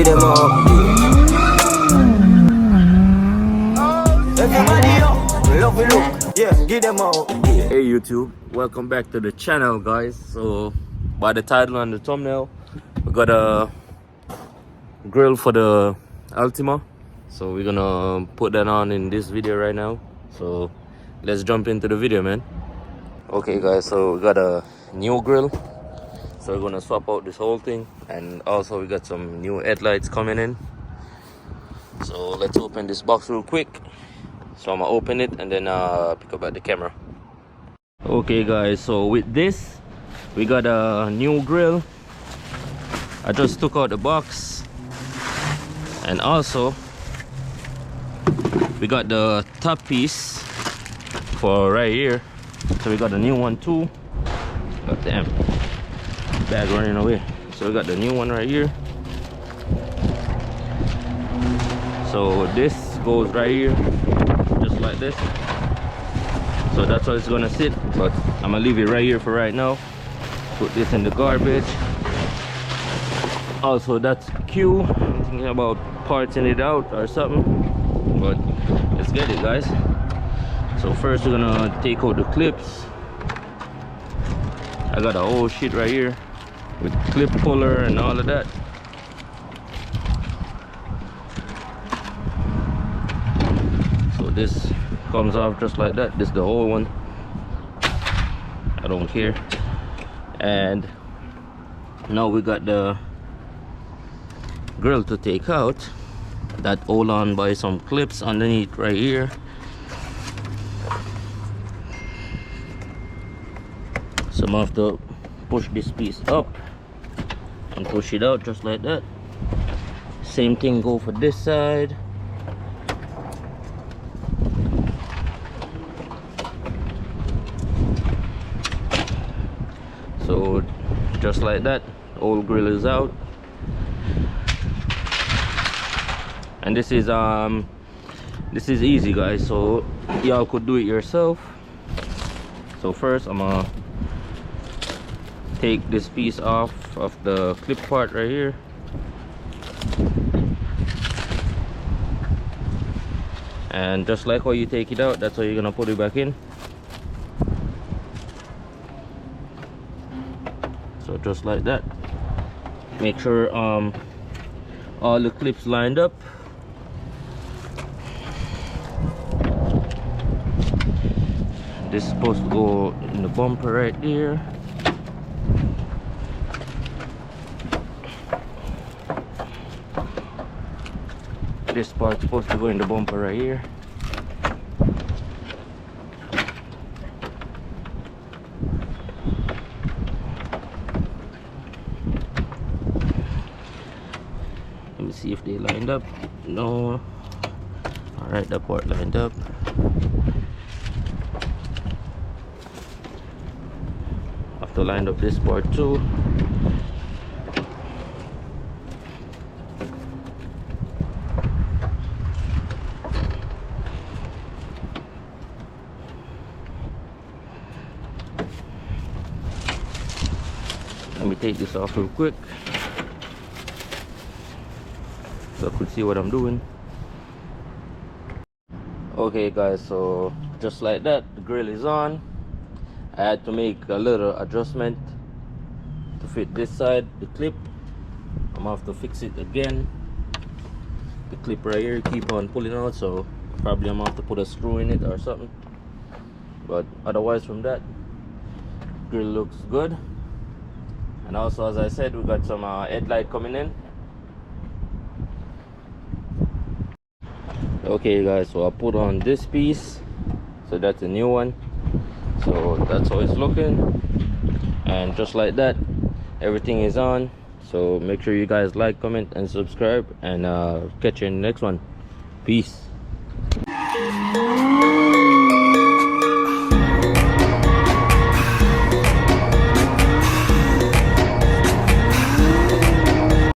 get them up. Everybody up, love we look, yeah, get them up. Hey YouTube, welcome back to the channel, guys. So by the title and the thumbnail, we got a grill for the Altima, so we're gonna put that on in this video right now. So let's jump into the video, man. Okay guys, so we got a new grill, so we're gonna swap out this whole thing, and also we got some new headlights coming in. So let's open this box real quick. So I'm gonna open it and then pick up at the camera. Okay guys, so with this we got a new grill. I just took out the box, and also we got the top piece for right here. So we got the new one too. God damn, bag running away. So we got the new one right here. So this goes right here, just like this. So that's how it's gonna sit, but I'm gonna leave it right here for right now. Put this in the garbage. Also, that's Q. I'm thinking about parting it out or something, but let's get it, guys. So first we're gonna take out the clips. I got a whole shit right here with clip puller and all of that. So this comes off just like that. This is the whole one. I don't care. And now we got the grill to take out. That hold on by some clips underneath right here. So I'm gonna have to push this piece up and push it out just like that. Same thing go for this side. So just like that, old grill is out. And this is easy, guys, so y'all could do it yourself. So first I'm gonna take this piece off of the clip part right here. And just like how you take it out, that's how you're gonna put it back in. So just like that. Make sure all the clips lined up. This is supposed to go in the bumper right there. This part's supposed to go in the bumper right here. Let me see if they lined up. No. Alright, that part lined up. Have to line up this part too. Let me take this off real quick so I could see what I'm doing. Okay guys, so just like that, the grill is on. I had to make a little adjustment to fit this side, the clip. I'm gonna have to fix it again. The clip right here keep on pulling out, so probably I'm gonna have to put a screw in it or something. But otherwise from that, grill looks good. And also, as I said, we got some headlight coming in. Okay guys, so I put on this piece, so that's a new one. So that's how it's looking, and just like that, everything is on. So make sure you guys like, comment and subscribe, and catch you in the next one. Peace.